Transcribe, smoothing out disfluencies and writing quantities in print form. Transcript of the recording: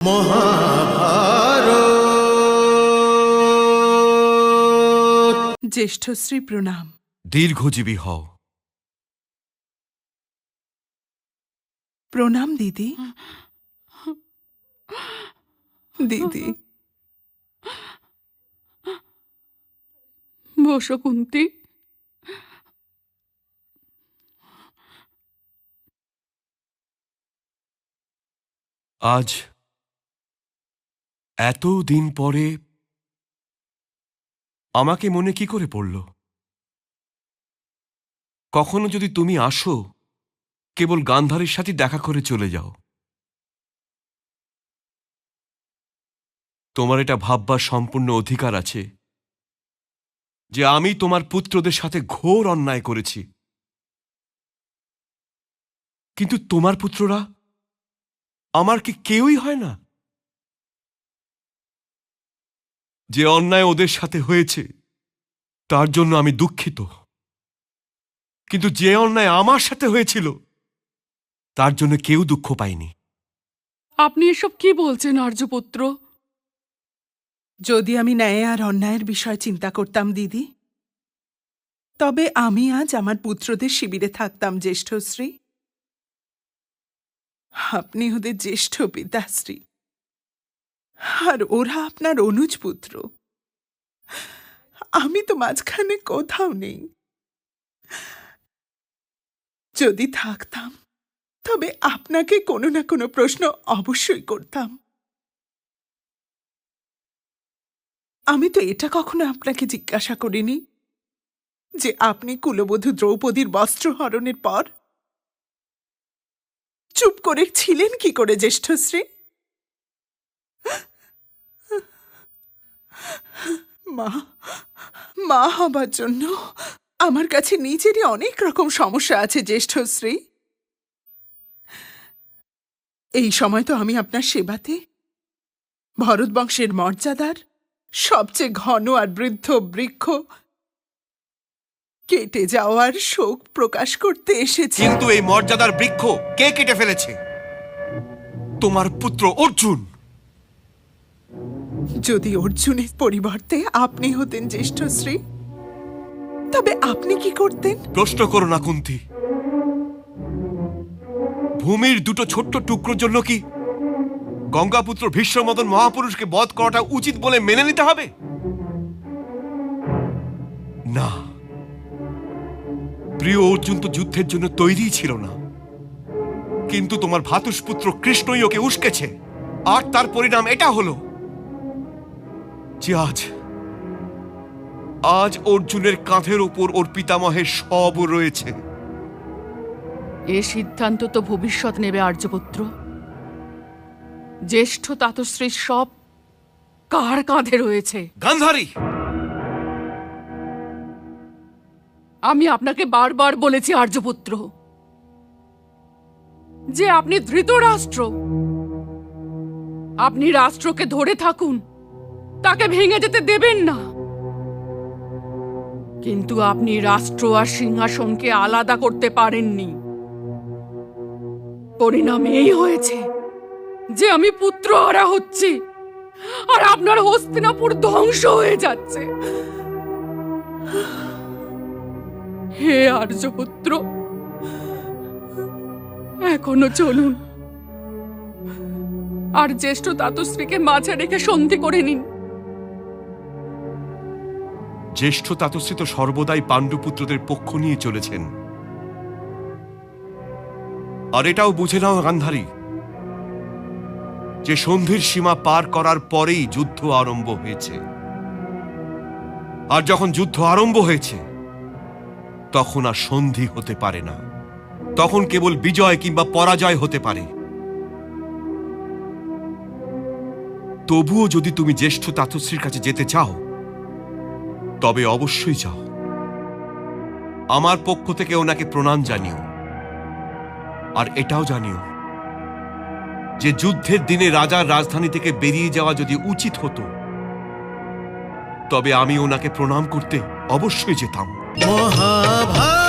মহাভারত। জ্যেষ্ঠশ্রী প্রণাম। দীর্ঘজীবী হও। প্রণাম দিদি। দিদি বসো কুন্তি। আজ এত দিন পরে আমাকে মনে কি করে পড়ল? কখনো যদি তুমি আসো, কেবল গান্ধারীর সাথে দেখা করে চলে যাও। তোমার এটা ভাববার সম্পূর্ণ অধিকার আছে যে আমি তোমার পুত্রদের সাথে ঘোর অন্যায় করেছি, কিন্তু তোমার পুত্ররা আমার কি কেউই হয় না? যে অন্যায় ওদের সাথে হয়েছে তার জন্য আমি দুঃখিত, কিন্তু যে অন্যায় আমার সাথে হয়েছিল তার জন্য কেউ দুঃখ পায়নি। আপনি এসব কি বলছেন আর্যপুত্র? যদি আমি ন্যায় আর অন্যায়ের বিষয় চিন্তা করতাম দিদি, তবে আমি আজ আমার পুত্রদের শিবিরে থাকতাম জ্যেষ্ঠশ্রী। আপনি ওদের জ্যেষ্ঠ পিতাশ্রী, আর ওরা আপনার অনুজ পুত্র। আমি তো মাঝখানে কোথাও নেই। যদি থাকতাম তবে আপনাকে কোনো না কোনো প্রশ্ন অবশ্যই করতাম। আমি তো এটা কখনো আপনাকে জিজ্ঞাসা করিনি যে আপনি কুলবধূ দ্রৌপদীর বস্ত্রহরণের পর চুপ করে ছিলেন কি করে জ্যেষ্ঠশ্রী? মা হবার জন্য আমার কাছে নিজেরই অনেক রকম সমস্যা আছে জ্যেষ্ঠশ্রী। এই সময় তো আমি আপনার সেবাতে ভরতবংশের মর্যাদার সবচেয়ে ঘন আর বৃদ্ধ বৃক্ষ কেটে যাওয়ার শোক প্রকাশ করতে এসেছি। কিন্তু এই মর্যাদার বৃক্ষ কে কেটে ফেলেছে? তোমার পুত্র অর্জুন। যদি অর্জুনের পরিবর্তে আপনি হতেন জ্যেষ্ঠশ্রী, তবে আপনি কি করতেন? প্রশ্ন করো না কুন্তি। ভূমির দুটো ছোট্ট টুকরোর জন্য কি গঙ্গাপুত্র ভীষ্ম মতন মহাপুরুষকে বধ করাটা উচিত বলে মেনে নিতে হবে? না, প্রিয় অর্জুন তো যুদ্ধের জন্য তৈরি ছিল না, কিন্তু তোমার ভ্রাতুষ্পুত্র কৃষ্ণই ওকে উস্কেছে, আর তার পরিণাম এটা হলো যে আজ অর্জুনের কাঁধের ওপর ওর পিতামহের সব রয়েছে। এ সিদ্ধান্ত তো ভবিষ্যৎ নেবে আর্যপুত্র। জ্যেষ্ঠ তাতশ্রীর সব কার কাঁধে রয়েছে? গান্ধারী! আমি আপনাকে বারবার বলেছি আর্যপুত্র যে আপনি ধৃতরাষ্ট্র। আপনি রাষ্ট্রকে ধরে থাকুন, তাকে ভেঙে যেতে দেবেন না। কিন্তু আপনি রাষ্ট্র আর সিংহাসনকে আলাদা করতে পারেননি। পরিণাম এই হয়েছে যে আমি পুত্রহারা হচ্ছি, আর আপনার হস্তিনাপুর ধ্বংস হয়ে যাচ্ছে। হে আর্যপুত্র, এখনো চলুন, আর জ্যেষ্ঠ তাতশ্রীকে মাঝে রেখে সন্ধি করে নিন। জ্যেষ্ঠ তাতশ্রী তো সর্বদাই পাণ্ডুপুত্রদের পক্ষ নিয়ে চলেছেন। আর এটাও বুঝে নাও গান্ধারী, যে সন্ধির সীমা পার করার পরেই যুদ্ধ আরম্ভ হয়েছে। আর যখন যুদ্ধ আরম্ভ হয়েছে তখন আর সন্ধি হতে পারে না, তখন কেবল বিজয় কিংবা পরাজয় হতে পারে। তবুও যদি তুমি জ্যেষ্ঠ তাতশ্রীর কাছে যেতে চাও তবে অবশ্যই যাও। আমার পক্ষ থেকে ওনাকে প্রণাম জানিও, আর এটাও জানিও যে যুদ্ধের দিনে রাজার রাজধানী থেকে বেরিয়ে যাওয়া যদি উচিত হতো তবে আমি ওনাকে প্রণাম করতে অবশ্যই যেতাম। মহাভারত।